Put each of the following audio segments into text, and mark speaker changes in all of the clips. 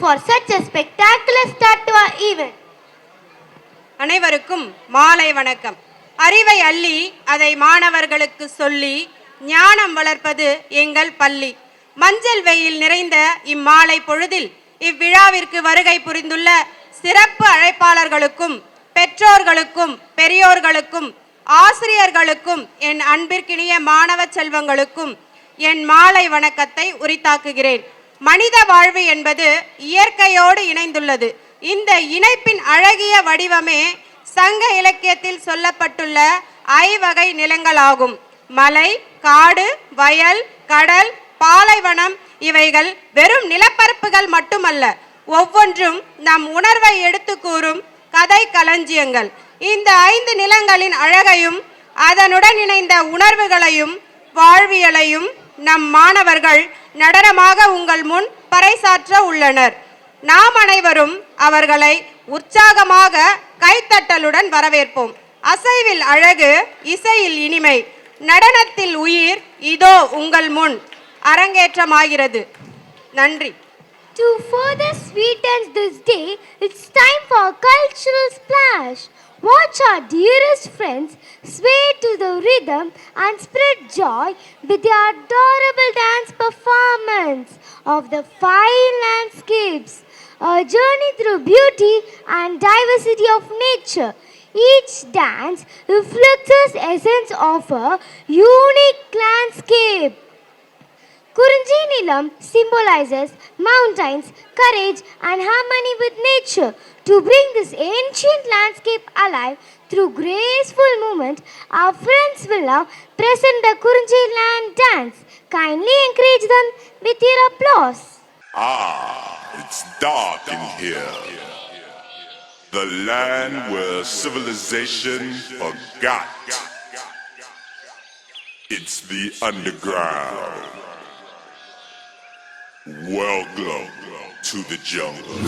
Speaker 1: for such a spectacular start to our event.
Speaker 2: அனைவருக்கும் மாலை வணக்கம். அறிவை அள்ளி அதை மாணவர்களுக்கு சொல்லி ஞானம் வளர்ப்பது எங்கள் பள்ளி. மஞ்சள் வெயில் நிறைந்த இம்மாலை பொழுதில் இவ்விழாவிற்கு வருகை புரிந்துள்ள சிறப்பு அழைப்பாளர்களுக்கும் பெற்றோர்களுக்கும் பெரியோர்களுக்கும் ஆசிரியர்களுக்கும் என் அன்பிற்கினிய மாணவ செல்வங்களுக்கும் என் மாலை வணக்கத்தை உரித்தாக்குகிறேன். மனித வாழ்வு என்பது இயற்கையோடு இணைந்துள்ளது. இந்த இணைப்பின் அழகிய வடிவமே சங்க இலக்கியத்தில் சொல்லப்பட்டுள்ள ஐவகை நிலங்களாகும். மலை, காடு, வயல், கடல், பாலைவனம் இவைகள் வெறும் நிலப்பரப்புகள் மட்டுமல்ல, ஒவ்வொன்றும் நம் உணர்வை எடுத்து கூறும் கதை களஞ்சியங்கள். இந்த 5 நிலங்களின் அழகையும் அதனுடன் இணைந்த உணர்வுகளையும் வாழ்வியலையும் நம் மாணவர்கள் நடனமாக உங்கள் முன் பறைசாற்ற உள்ளனர். நாம் அனைவரும் அவர்களை உற்சாகமாக கைத்தட்டலுடன் வரவேற்போம். அசைவில் அழகு, இசையில் இனிமை, நடனத்தில் உயிர் இதோ உங்கள் முன் அரங்கேற்றமாகிறது. நன்றி.
Speaker 1: To further sweeten this day, it's time for a cultural splash. Watch our dearest friends sway to the rhythm and spread joy with their adorable dance performance of the 5 landscapes, a journey through beauty and diversity of nature. Each dance reflects the essence of a unique landscape. குறிஞ்சி நிலம் symbolizes mountains, courage and harmony with nature. To bring this ancient landscape alive through graceful movement, our friends will now present the குறிஞ்சி land dance. Kindly encourage them with your applause.
Speaker 3: It's dark in here. The land where civilization forgot. It's the underground. Welcome to the jungle.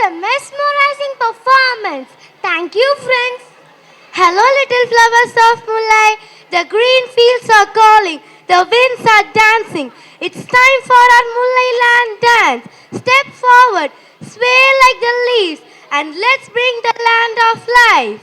Speaker 1: a mesmerizing performance. Thank you, friends. Hello, little flowers of Mulai. The green fields are calling. The winds are dancing. It's time for our Mulai land dance. Step forward, sway like the leaves, and let's bring the land of life.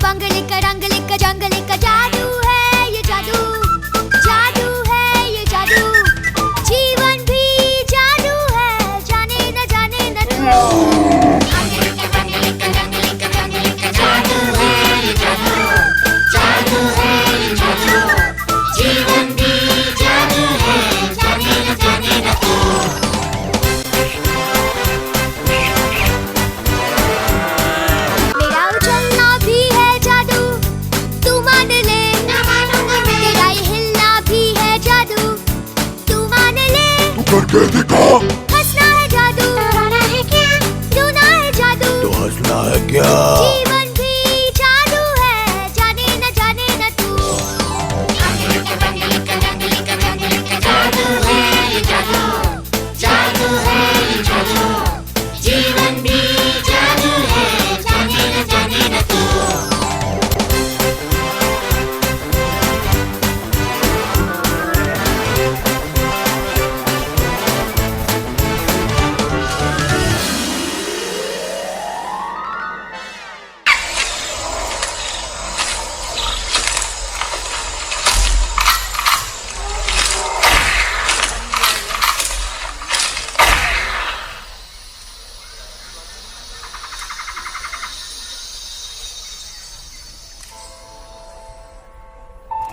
Speaker 4: बंगलिका रंगलिका जंगलिका जादू है ये जादू, जादू है ये जादू, जीवन भी जादू है, जाने न तू। बंगलिका बंगलिका रंगलिका जंगलिका जादू है ये जादू, जादू है ये जादू, जीवन भी जादू है, जाने न तू। मेरा उछलना भी है जादू, तू मान ले। ना मानूंगा मैं। तेरा ये हिलना भी है जादू, तू मान ले।
Speaker 3: तू करके दिखा।
Speaker 4: हंसना है जादू, रोना है क्या? रोना है जादू,
Speaker 5: तो हंसना है क्या?
Speaker 4: जीवन भी जादू है, जाने न तू। बंगलिका बंगलिका रंगलिका जंगलिका जादू है ये जादू, जादू है ये जादू, जीवन भी जादू है, जाने न तू।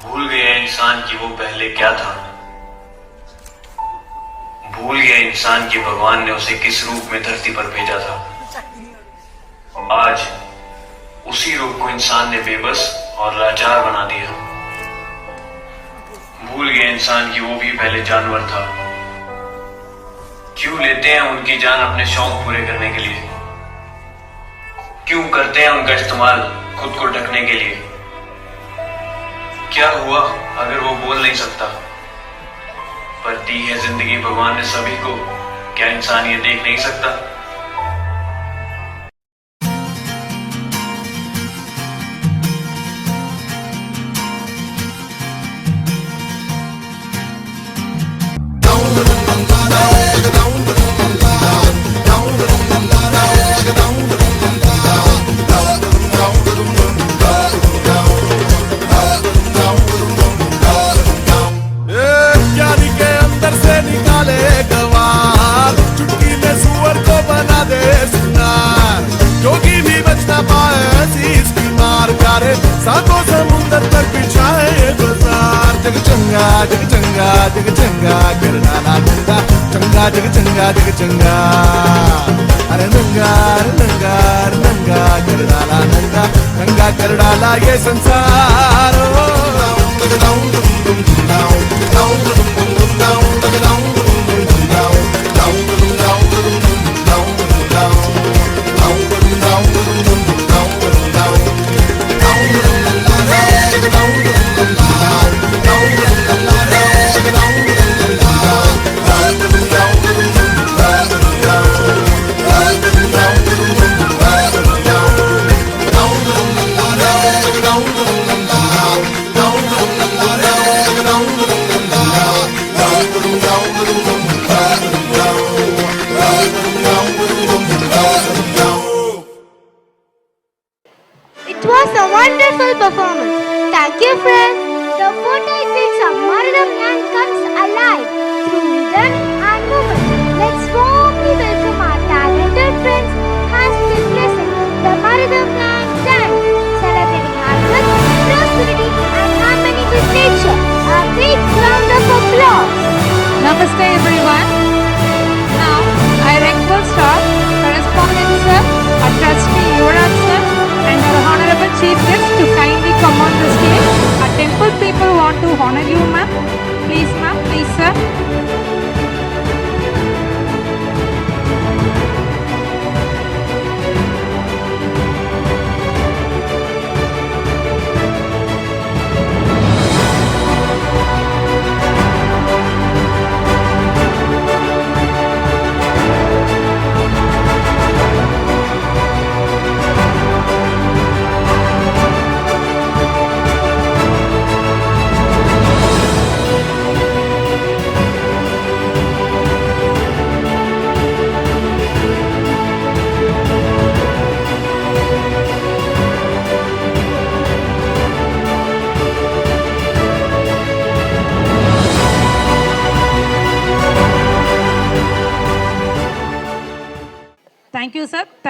Speaker 6: भूल गया इंसान कि वो पहले क्या था। भूल गया इंसान कि भगवान ने उसे किस रूप में धरती पर भेजा था। आज उसी रूप को इंसान ने बेबस और लाचार बना दिया। भूल गया इंसान कि वो भी पहले जानवर था। क्यों लेते हैं उनकी जान अपने शौक पूरे करने के लिए? क्यों करते हैं उनका इस्तेमाल खुद को ढकने के लिए? क्या हुआ अगर वो बोल नहीं सकता? पर दी है जिंदगी भगवान ने सभी को, क्या इंसान ये देख नहीं सकता?
Speaker 5: ज्ञानी के अंदर से निकाले गवार, चुटकी में सुअर को बना दे सुनार, जोगी भी बच ना पाए ऐसी इसकी मार, प्यारे सातों समुंदर तक बिछाए ये बाजार। जग चंगा जग चंगा जग चंगा कर डाला नंगा, चंगा जग चंगा जग चंगा, अरे नंगा अरे नंगा अरे नंगा कर डाला नंगा, नंगा कर डाला ये संसार।
Speaker 1: It was a wonderful performance. Thank you, friends. The fertile fields of Maridam land comes alive through rhythm and movement. Let's warmly welcome our talented friends as we present the Maridam land dance, celebrating happiness, prosperity, and harmony with nature. A big round of applause.
Speaker 7: Namaste everyone. Now I request our correspondent sir, our trustee Yuvraj sir and our honorable chief guest to kindly come on the stage. Our temple people want to honor you ma'am. Please sir.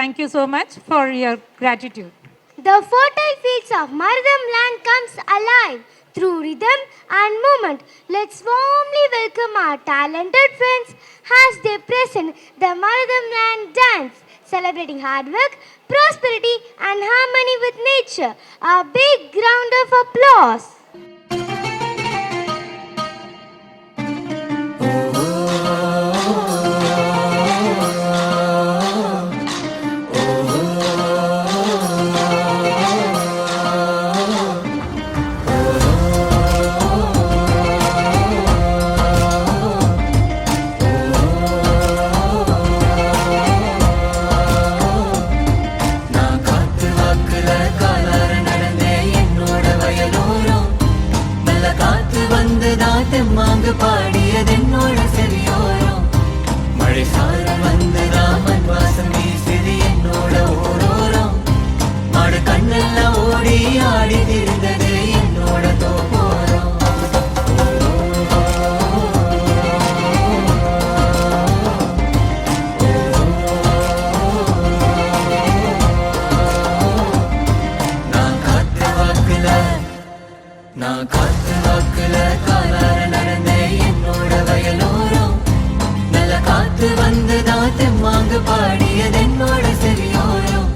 Speaker 7: thank you so much for your gratitude.
Speaker 1: The fertile fields of Maridam land comes alive through rhythm and movement. Let's warmly welcome our talented friends as they present the Maridam land dance, celebrating hard work, prosperity and harmony with nature. A big round of applause.
Speaker 8: மாங்கு பாடியதென்னோட செவியோரம் மழை சாரல் வந்து ராமன் வாசம் வீசியது என்னோட ஓரோரம் மாடு கண்ணெல்லாம் ஓடி ஆடி திரிந்தது என்னோட தோப்போரம் நான் காத்து வாக்குல காலார நடந்தே என்னோட வயலோரம் நல்ல காத்து வந்து தாத்து மாங்கு பாடியது என்னோட செவியோரம்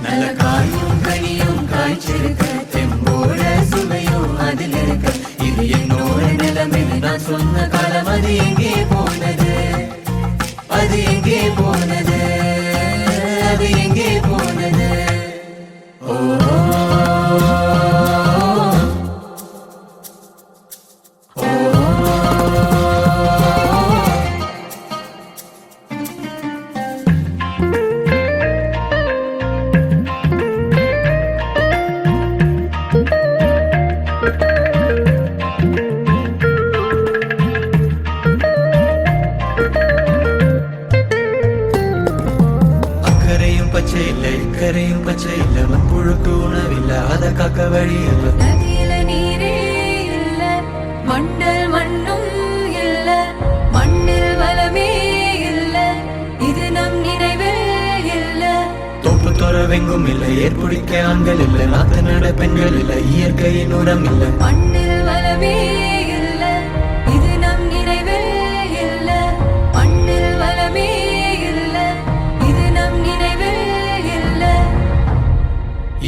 Speaker 8: நல்ல காயும் கனியும் காய்ச்சிருக்க தெம்போட சுவையும் அதில் இருக்க இது என்னோட நிலைமை நான் சொன்ன காலம் அது எங்கே போனது அது எங்கே போனது அது எங்கே போனது ஓ கரையும் பச்சை இல்ல மண்புழுக்கு உணவில்ல அத காக்க வழி இல்ல
Speaker 9: நதியில நீரே இல்ல மண்டல் மண்ணும் இல்ல மண்ணில் வளமே இல்ல இது நம் நினைவே இல்ல
Speaker 8: தோப்பு துறவெங்கும் இல்ல ஏற்புடிக்க ஆண்கள் இல்ல நாத்து நட பெண்கள் இல்ல இயற்கையின் உரம் இல்ல
Speaker 9: மண்ணில் வளமே இல்ல இது நம் நினைவே இல்ல மண்ணில் வளமே இல்ல இது நம் நினைவே இல்ல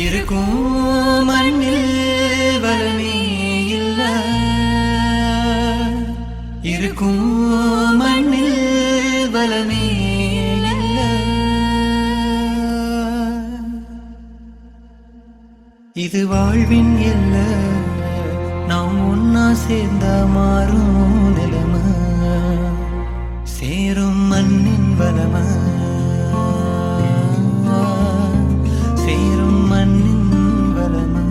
Speaker 8: இருக்கும் மண்ணில் வளமே இல்ல இருக்கும் மண்ணில் வளமே இல்ல இது வாழ்வின் எல்ல நாம் ஒன்னா சேர்ந்தா மாறும் நிலைமை சேரும் மண்ணின் வளமா சேரும் மண்ணின் வளமா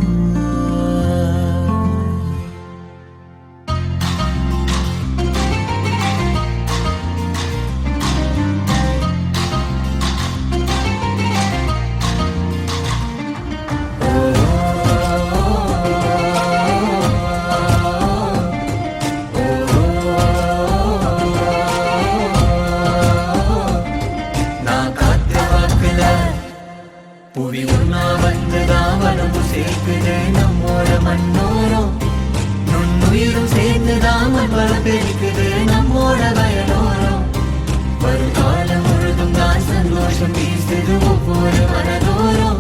Speaker 8: புவி ஒன்னா வந்துதான் வளம்பு சேர்க்குது நம்மோட மண்ணோரம் நுண்ணுயிரும் சேர்ந்துதான் மண் வளம் பெருக்குது நம்மோட வயலோரம் வருங்காலம் முழுதும் தான் சந்தோஷம் வீசுது ஒவ்வொரு மனதோரம்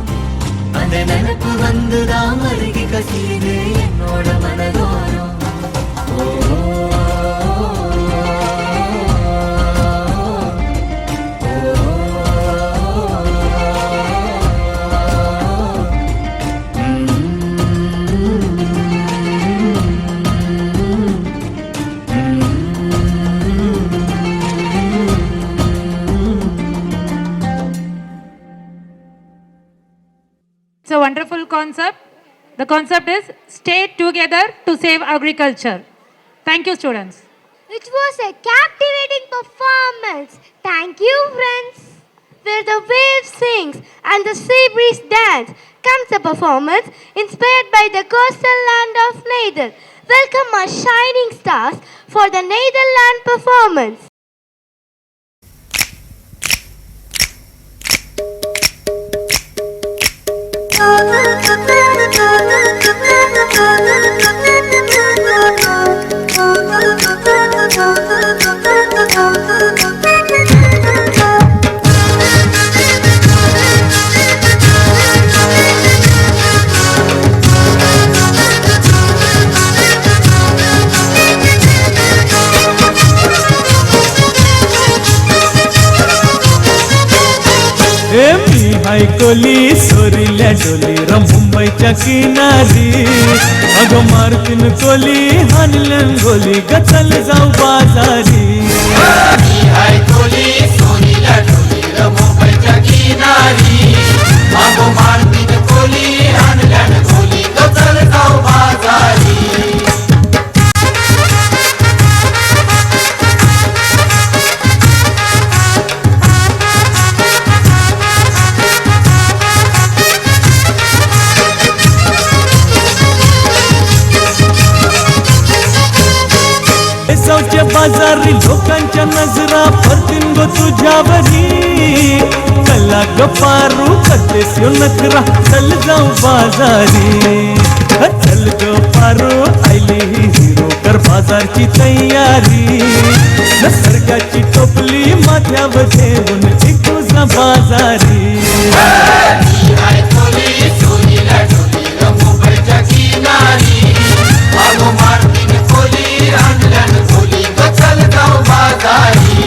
Speaker 8: அந்த நினைப்பு வந்துதான் அருகி கசியுது என்னோட மனதோரம்
Speaker 7: It's a wonderful concept. The concept is stay together to save agriculture. Thank you, students.
Speaker 1: It was a captivating performance. Thank you, friends. where the wave sings and the sea breeze dance, comes a performance inspired by the coastal land of Nether. Welcome our shining stars for the Netherland performance.
Speaker 8: मी हाय कोली सोरील्या डोलीरा मुंबईच्या किनारी अगं मारतीन कोली हानलन गोली गचल जाऊ बाजारी मी हाय कोली सोरील्या डोलीरा मुंबईच्या किनारी अगं मारतीन कोली हानलन गोली गचल जाऊ बाजारी च्या बाजारी लोकांच्या नजरा परतीन गो तुझ्यावरी कला गपारू करतेस यो नखरा चल जाऊ बाजारी चल गो पारू आयली हिरो कर बाजारची तयारी निसर्गाची टोपली माथ्यावर ठेवून चिकूजा बाजारी मुंबईच्या किनारी आगो मारतीन खोली आणल्यान खोली चल जाऊ बाजारी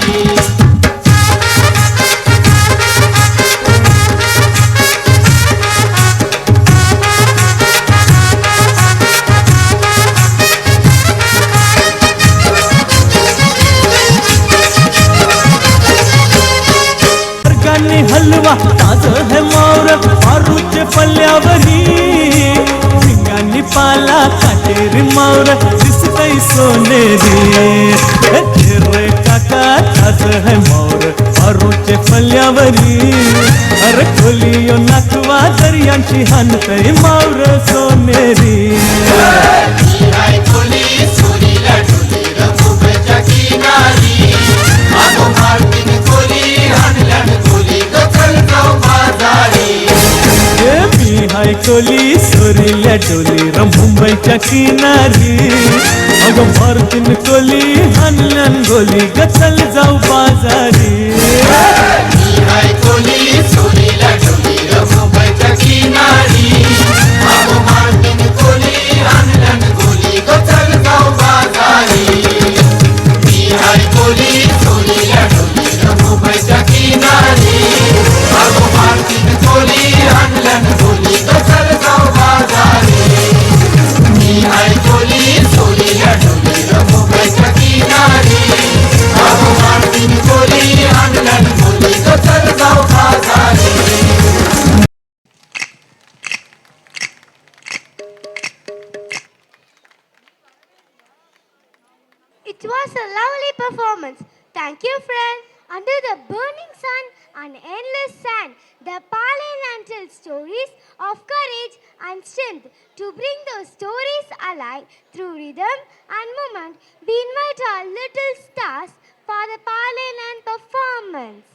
Speaker 8: हलवा ताज है मोर आरूचे पल्ल्यावरी झिंगानी पाला काटेरी मोर दिसतई सोनेरी रे काका ताज है मोर आरूचे पल्ल्यावरी अरे खोलियो नाकवा दर्यांची हानतई मोर सोनेरी खोली सोनीला डोलीरा मुंबईच्या किनारी आगो मारतीन खोली हानल्यान मी हाय कोली सोरील्या डोलीरा मुंबईच्या किनारी अगं मारतीन कोली हानल्यान गोली गचल जाऊ बाजारी मी हाय कोली सोरील्या डोलीरा मुंबईच्या किनारी अगं मारतीन कोली हानल्यान गोली गचल जाऊ बाजारी मी हाय कोली सोरील्या डोलीरा मुंबईच्या किनारी अगं मारतीन कोली हानल्यान गोली गचल जाऊ बाजारी मी हाय कोली सोरील्या डोलीरा मुंबईच्या किनारी अगं मारतीन कोली हानल्यान गोली गचल जाऊ बाजारी
Speaker 1: It was a lovely performance. Thank you, friends. Under the burning sun and endless sand, the Palaland tells stories of courage and strength. To bring those stories alive through rhythm and movement, we invite our little stars for the Palaland performance.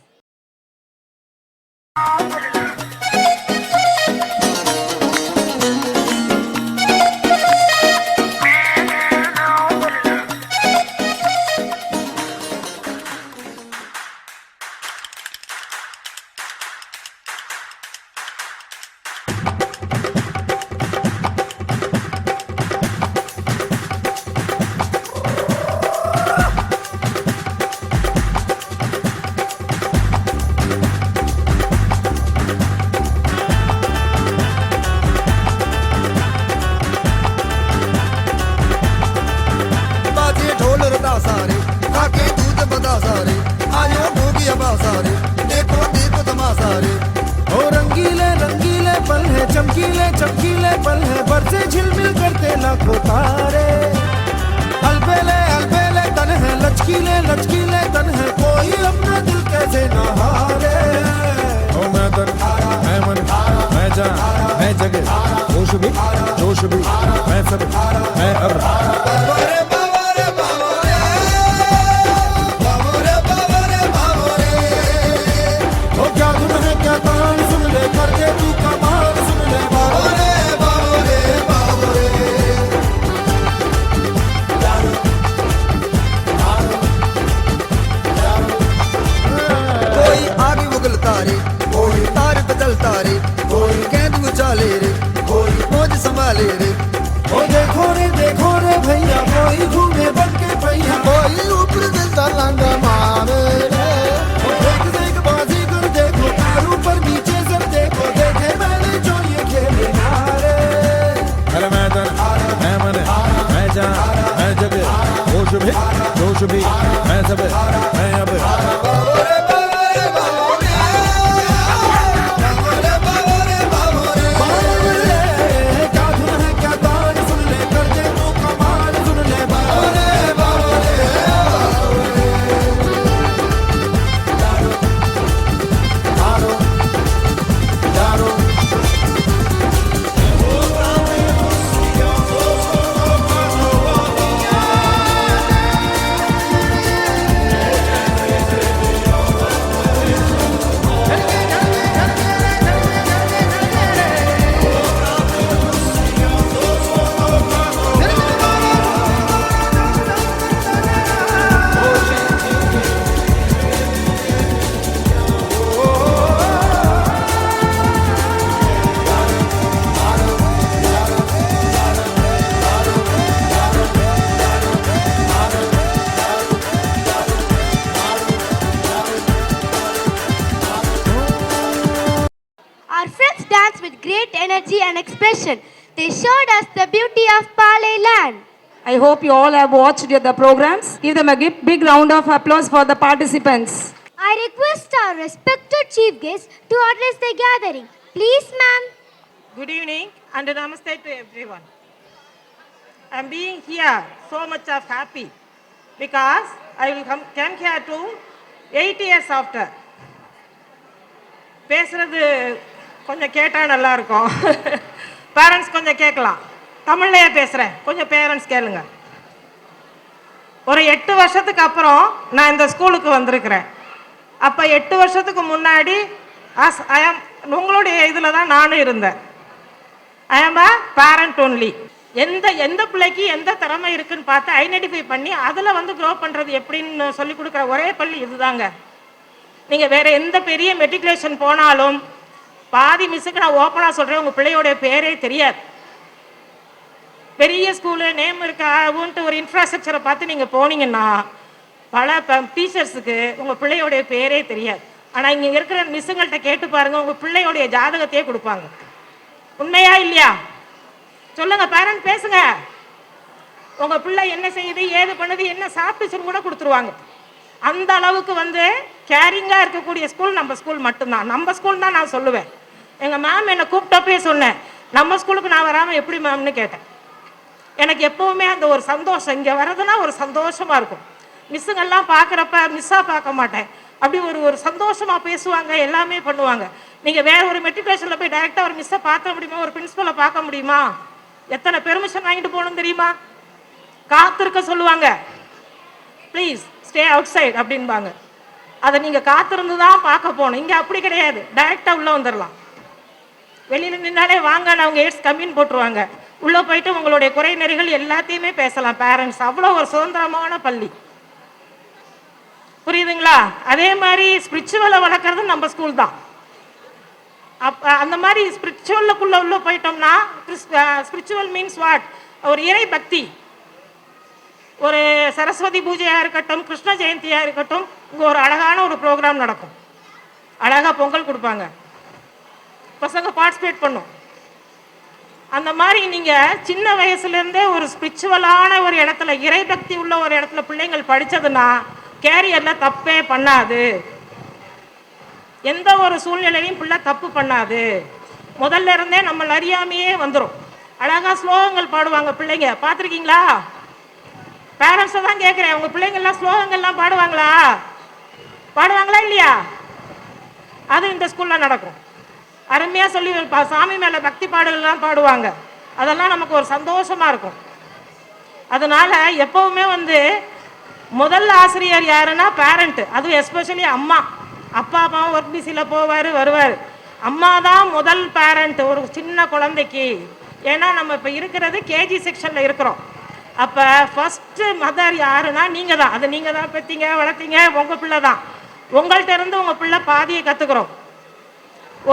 Speaker 5: चमकीले चमकीले पल है बरसे झिलमिल करते लाखों तारे अलबेले अलबेले तन है लचकीले लचकीले तन है कोई अपना दिल कैसे न हारे जान मैं जगह होश भी जोश भी मैं सब मैं अब ओ क्या धुन है क्या तान सुन ले करके तू कमाल सुन ले बाबो रे बाबो रे बाबो रे
Speaker 10: कोई आगे उगलता रे कोई तार बदलता रे कोई गेंद उछाले रे कोई मौज संभाले रे
Speaker 5: ओ देखो रे भैया कोई घूमे बन के भैया
Speaker 10: कोई ऊपर जलता लांगा मारे रे
Speaker 5: ओ देख बाजी कर देखो पैर ऊपर नीचे सब देखो देखे मैंने जो ये खेले नारे अरे मैं तन मैं मन मैं जान मैं जगह होश भी जोश भी मैं सब मैं अब
Speaker 1: Our friends danced with great energy and expression. They showed us the beauty of Palay land.
Speaker 7: I hope you all have watched the programs. Give them a big round of applause for the participants.
Speaker 1: I request our respected chief guest to address the gathering. Please, ma'am.
Speaker 11: Good evening and namaste to everyone. I am being here so much of happy because I will come here to 8 years after. பேசுறது கொஞ்சம் கேட்டால் நல்லா இருக்கும். Parents கொஞ்சம் கேட்கலாம். தமிழ்லையே பேசுகிறேன், கொஞ்சம் parents கேளுங்க. ஒரு 8 வருஷத்துக்கு அப்புறம் நான் இந்த ஸ்கூலுக்கு வந்திருக்கிறேன். அப்போ 8 வருஷத்துக்கு முன்னாடி உங்களுடைய இதில் தான் நானும் இருந்தேன். ஐ ஆம் அ பேரண்ட் ஒன்லி. எந்த பிள்ளைக்கு எந்த திறமை இருக்குன்னு பார்த்து ஐடென்டிஃபை பண்ணி அதில் வந்து க்ரோ பண்ணுறது எப்படின்னு சொல்லி கொடுக்குற ஒரே பள்ளி இதுதாங்க. நீங்கள் வேறு எந்த பெரிய மெட்ரிகுலேஷன் போனாலும் பாதி மிஸ்ஸுக்கு நான் ஓப்பனாக சொல்கிறேன், உங்கள் பிள்ளையோடைய பேரே தெரியாது. பெரிய ஸ்கூலு நேம் இருக்காவுன்ட்டு ஒரு இன்ஃப்ராஸ்ட்ரக்சரை பார்த்து நீங்கள் போனீங்கன்னா பல டீச்சர்ஸுக்கு உங்கள் பிள்ளையோடைய பேரே தெரியாது. ஆனால் இங்கே இருக்கிற மிஸ்ஸுங்கள்கிட்ட கேட்டு பாருங்கள், உங்கள் பிள்ளையோடைய ஜாதகத்தையே கொடுப்பாங்க. உண்மையா இல்லையா? சொல்லுங்கள், பேரண்ட் பேசுங்க. உங்கள் பிள்ளை என்ன செய்யுது, ஏது பண்ணுது, என்ன சாப்பிட்டுச்சுன்னு கூட கொடுத்துருவாங்க. அந்த அளவுக்கு வந்து கேரிங்காக இருக்கக்கூடிய ஸ்கூல் நம்ம ஸ்கூல் மட்டும்தான். நம்ம ஸ்கூல் தான் நான் சொல்லுவேன். எங்கள் மேம் என்னை கூப்பிட்டப்பே சொன்னேன், நம்ம ஸ்கூலுக்கு நான் வராமல் எப்படி மேம்னு கேட்டேன். எனக்கு எப்போவுமே அந்த ஒரு சந்தோஷம், இங்கே வர்றதுனா ஒரு சந்தோஷமாக இருக்கும். மிஸ்ஸுங்கெல்லாம் பார்க்குறப்ப மிஸ்ஸாக பார்க்க மாட்டேன், அப்படி ஒரு சந்தோஷமாக பேசுவாங்க, எல்லாமே பண்ணுவாங்க. நீங்கள் வேறு ஒரு மெட்ரிகுலேஷனில் போய் டைரெக்டாக ஒரு மிஸ்ஸை பார்க்க முடியுமா, ஒரு பிரின்ஸிபலை பார்க்க முடியுமா? எத்தனை பெர்மிஷன் வாங்கிட்டு போகணும் தெரியுமா? காத்திருக்க சொல்லுவாங்க, ப்ளீஸ் ஸ்டே அவுட் சைட் அப்படின்பாங்க. அதை நீங்கள் காத்திருந்து தான் பார்க்க போகணும். இங்கே அப்படி கிடையாது, டைரெக்டாக உள்ளே வந்துடலாம். வெளியில் நின்னாலே வாங்க அவங்க எய்ட்ஸ் கம்மின்னு போட்டுருவாங்க. உள்ளே போயிட்டு உங்களுடைய குறை நெறிகள் எல்லாத்தையுமே பேசலாம். பேரண்ட்ஸ் அவ்வளோ ஒரு சுதந்திரமான பள்ளி, புரியுதுங்களா? அதே மாதிரி ஸ்பிரிச்சுவலை வளர்க்குறது நம்ம ஸ்கூல் தான். அந்த மாதிரி ஸ்பிரிச்சுவலுக்குள்ளே உள்ளே போயிட்டோம்னா, ஸ்பிரிச்சுவல் மீன்ஸ் வாட், ஒரு இறை பக்தி. ஒரு சரஸ்வதி பூஜையாக இருக்கட்டும், கிருஷ்ண ஜெயந்தியாக இருக்கட்டும், இங்கே ஒரு அழகான ஒரு ப்ரோக்ராம் நடக்கும். அழகாக பொங்கல் கொடுப்பாங்க, பசங்க பார்ட்டிசிபேட் பண்ணும். அந்த மாதிரி நீங்கள் சின்ன வயசுலேருந்தே ஒரு ஸ்பிரிச்சுவலான ஒரு இடத்துல, இறை பக்தி உள்ள ஒரு இடத்துல பிள்ளைங்கள் படித்ததுன்னா கேரியரில் தப்பே பண்ணாது. எந்த ஒரு சூழ்நிலையும் பிள்ளை தப்பு பண்ணாது. முதல்ல இருந்தே நம்ம அறியாமையே வந்துடும். அழகாக ஸ்லோகங்கள் பாடுவாங்க பிள்ளைங்க, பார்த்துருக்கீங்களா? பேரண்ட்ஸை தான் கேட்குறேன், உங்கள் பிள்ளைங்கள்லாம் ஸ்லோகங்கள்லாம் பாடுவாங்களா இல்லையா? அது இந்த ஸ்கூலில் நடக்கும். அருமையாக சொல்லி சாமி மேலே பக்தி பாடல்கள்லாம் பாடுவாங்க. அதெல்லாம் நமக்கு ஒரு சந்தோஷமாக இருக்கும். அதனால எப்போவுமே வந்து முதல் ஆசிரியர் யாருன்னா பேரண்ட்டு, அதுவும் எஸ்பெஷலி அம்மா. அப்பா அம்மாவும் ஒர்க் பிஸியில் போவார் வருவார். அம்மா தான் முதல் பேரண்ட் ஒரு சின்ன குழந்தைக்கு. ஏன்னா நம்ம இப்போ இருக்கிறது கேஜி செக்ஷனில் இருக்கிறோம். அப்போ ஃபஸ்ட்டு மதர் யாருன்னா நீங்கள் தான். அதை நீங்கள் தான் பெற்றீங்க வளர்த்தீங்க, உங்கள் பிள்ளை தான். உங்கள்கிட்ட இருந்து உங்கள் பிள்ளை பாதியை கற்றுக்குறோம்.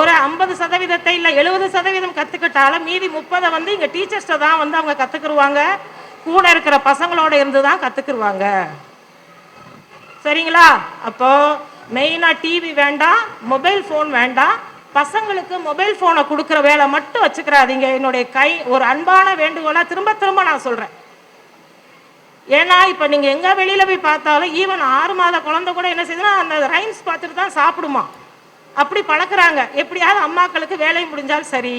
Speaker 11: ஒரு 50% இல்லை 70% கற்றுக்கிட்டாலும் மீதி 30 வந்து இங்கே டீச்சர்ஸ்ட்டை தான் வந்து அவங்க கற்றுக்குருவாங்க. கூட இருக்கிற பசங்களோட இருந்து தான் கற்றுக்குருவாங்க. சரிங்களா? அப்போது மெயினாக டிவி வேண்டாம், மொபைல் ஃபோன் வேண்டாம். பசங்களுக்கு மொபைல் ஃபோனை கொடுக்குற வேலை மட்டும் வச்சுக்கிறாதீங்க. என்னுடைய ஒரு அன்பான வேண்டுகோளாக திரும்ப திரும்ப நான் சொல்கிறேன். ஏன்னா இப்போ நீங்கள் எங்கே வெளியில் போய் பார்த்தாலும் ஈவன் 6 மாத குழந்தை கூட என்ன செய்யுதுன்னா அந்த ரைம்ஸ் பார்த்துட்டு தான் சாப்பிடுமா. அப்படி பழக்கிறாங்க. எப்படியாவது அம்மாக்களுக்கு வேலை முடிஞ்சால் சரி,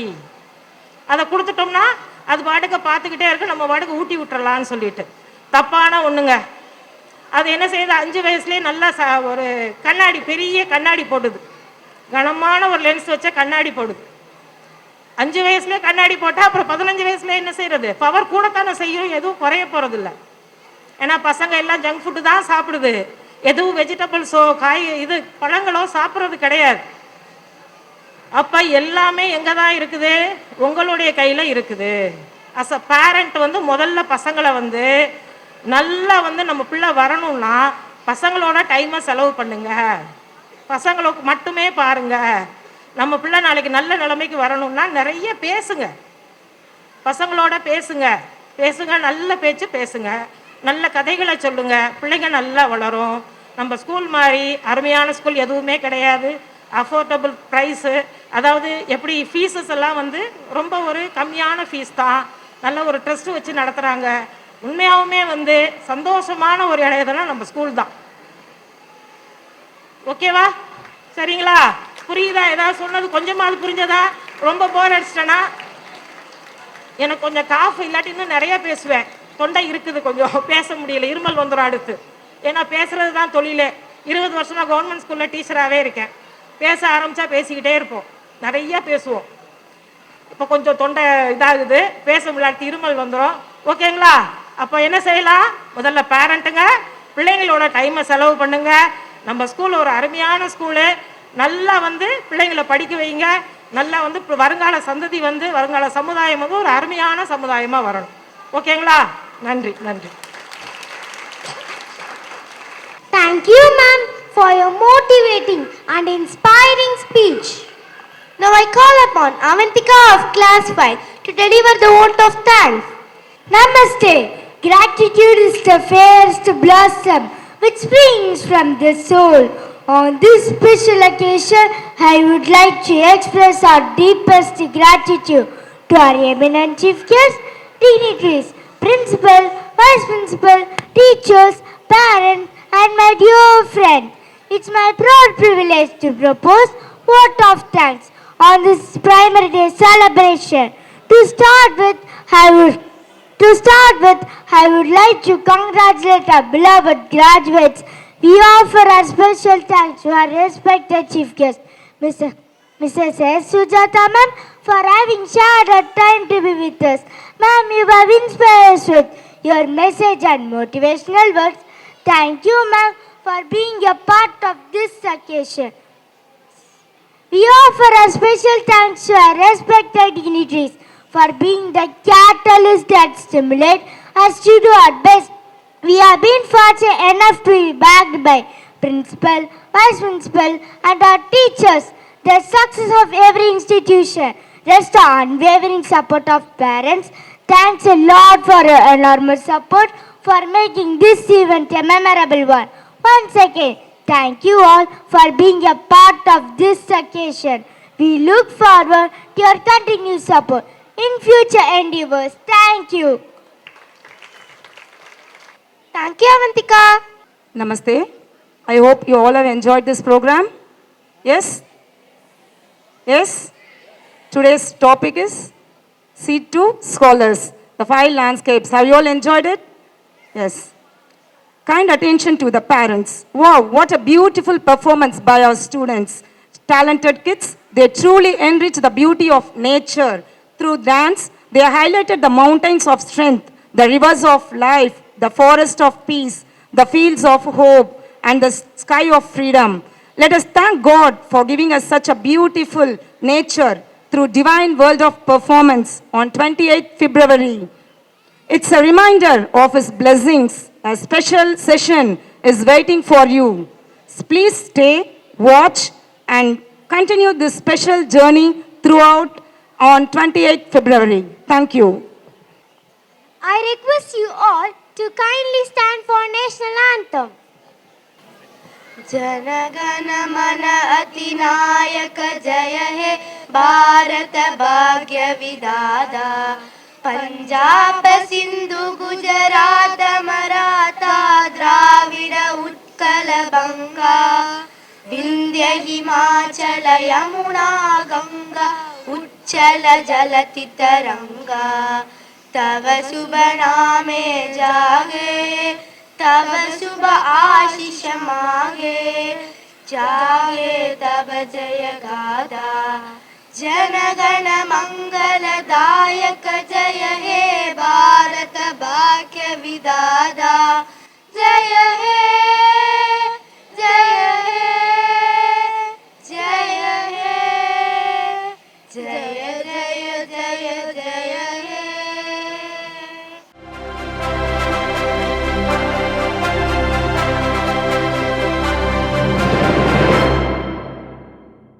Speaker 11: அதை கொடுத்துட்டோம்னா அது பாட்டுக்கு பார்த்துக்கிட்டே இருக்கு, நம்ம பாட்டுக்கு ஊட்டி விட்டுறலான்னு சொல்லிட்டு தப்பான ஒன்றுங்க. அது என்ன செய்யுது, 5 வயசுலேயே நல்லா ஒரு கண்ணாடி, பெரிய கண்ணாடி போடுது, கனமான ஒரு லென்ஸ் வச்ச கண்ணாடி போடுது. 5 வயசுலேயே கண்ணாடி போட்டால் அப்புறம் 15 வயசுல என்ன செய்யறது? பவர் கூடத்தானே செய்யும், எதுவும் குறைய போகிறதில்ல. ஏன்னா பசங்க எல்லாம் ஜங்க் ஃபுட்டு தான் சாப்பிடுது, எதுவும் வெஜிடபிள்ஸோ இது பழங்களோ சாப்பிட்றது கிடையாது. அப்போ எல்லாமே எங்கே தான் இருக்குது? உங்களுடைய கையில் இருக்குது. அஸ் அ பேரண்ட் வந்து முதல்ல பசங்களை வந்து நல்லா வந்து நம்ம பிள்ளை வரணும்னா பசங்களோட டைமை செலவு பண்ணுங்க, பசங்களுக்கு மட்டுமே பாருங்க. நம்ம பிள்ளை நாளைக்கு நல்ல நிலைமைக்கு வரணும்னா நிறைய பேசுங்க, பசங்களோட பேசுங்க, நல்ல பேச்சு பேசுங்க, நல்ல கதைகளை சொல்லுங்க. பிள்ளைங்க நல்லா வளரும். நம்ம ஸ்கூல் மாதிரி அருமையான ஸ்கூல் எதுவுமே கிடையாது. அஃபோர்டபுள் ப்ரைஸு, அதாவது எப்படி ஃபீஸஸ் எல்லாம் வந்து ரொம்ப ஒரு கம்மியான ஃபீஸ் தான். நல்ல ஒரு ட்ரஸ்ட்டு வச்சு நடத்துகிறாங்க. உண்மையாகவுமே வந்து சந்தோஷமான ஒரு இடையதுன்னா நம்ம ஸ்கூல் தான். ஓகேவா? சரிங்களா? புரியுதா? ஏதாவது சொன்னது கொஞ்சமாவது புரிஞ்சதா? ரொம்ப போர் அடிச்சிட்டேன்னா எனக்கு கொஞ்சம் காஃப், இல்லாட்டி இன்னும் நிறைய பேசுவேன். தொண்டை இருக்குது, கொஞ்சம் பேச முடியல, இருமல் வந்துடும் அடுத்து. ஏன்னா பேசுகிறது தான் தொழிலே. 20 வருஷமாக கவர்மெண்ட் ஸ்கூலில் டீச்சராகவே இருக்கேன். பேச ஆரம்பித்தா பேசிக்கிட்டே இருப்போம், நிறையா பேசுவோம். இப்போ கொஞ்சம் தொண்டை இதாகுது, பேச முடியாட்டி இருமல் வந்துடும். ஓகேங்களா? அப்போ என்ன செய்யலாம்? முதல்ல பேரண்ட்டுங்க பிள்ளைங்களோட டைமை செலவு பண்ணுங்க. நம்ம ஸ்கூல் ஒரு அருமையான ஸ்கூலு. நல்லா வந்து பிள்ளைங்களை படிக்க வைங்க. நல்லா வந்து வருங்கால சந்ததி வந்து வருங்கால சமுதாயம் வந்து ஒரு அருமையான சமுதாயமாக வரணும். ஓகேங்களா? நன்றி நன்றி.
Speaker 1: Thank you, ma'am, for your motivating and inspiring speech. Now I call upon Avantika of Class 5 to deliver the vote of thanks. Namaste. Gratitude is the fairest blossom which springs from the soul. On this special occasion, I would like to express our deepest gratitude to our eminent chief guest, dignitaries, principal, vice principal, teachers, parents, and my dear friend. It's my proud privilege to propose vote of thanks on this primary day celebration. To start with, I would like to congratulate our beloved graduates. We offer our special thanks to our respected chief guest, Mrs. S. Sujata ma'am, for having shared her time to be with us. Ma'am, you have inspired us with your message and motivational words. Thank you, ma'am, for being a part of this occasion. We offer a special thanks to our respected dignitaries for being the catalyst that stimulate us to do our best. We have been fortunate enough to be backed by principal, vice principal, and our teachers. The success of every institution rests on unwavering support of parents. Thanks a lot for your enormous support for making this event a memorable one. Once again, thank you all for being a part of this occasion. We look forward to your continued support in future endeavors. Thank you. Thank you, Avantika.
Speaker 12: Namaste. I hope you all have enjoyed this program. Yes? Yes? Today's topic is Seed to Scholars, the 5 landscapes. Have you all enjoyed it? Yes. Kind attention to the parents. Wow, what a beautiful performance by our students. talented kids. They truly enrich the beauty of nature. Through dance, they highlighted the mountains of strength, the rivers of life, the forest of peace, the fields of hope, and the sky of freedom. Let us thank God for giving us such a beautiful nature through Divine World of Performance on 28th February. It's a reminder of His blessings. A special session is waiting for you. Please stay, watch, and continue this special journey throughout on 28th February. Thank you.
Speaker 1: I request you all to kindly stand for national anthem. जनगण मन अतिनायक जय हे भारत भाग्य विधाता पंजाब सिंधु गुजरात मराठा द्राविड उत्कल बंगा विंध्य हिमाचल यमुना गंगा उच्चल जलति तरंगा तव शुभ नामे जागे तब शुभ आशीष मांगे जागे तब जय गादा जनगण मंगलदायक जय हे भारत भाग्य विधाता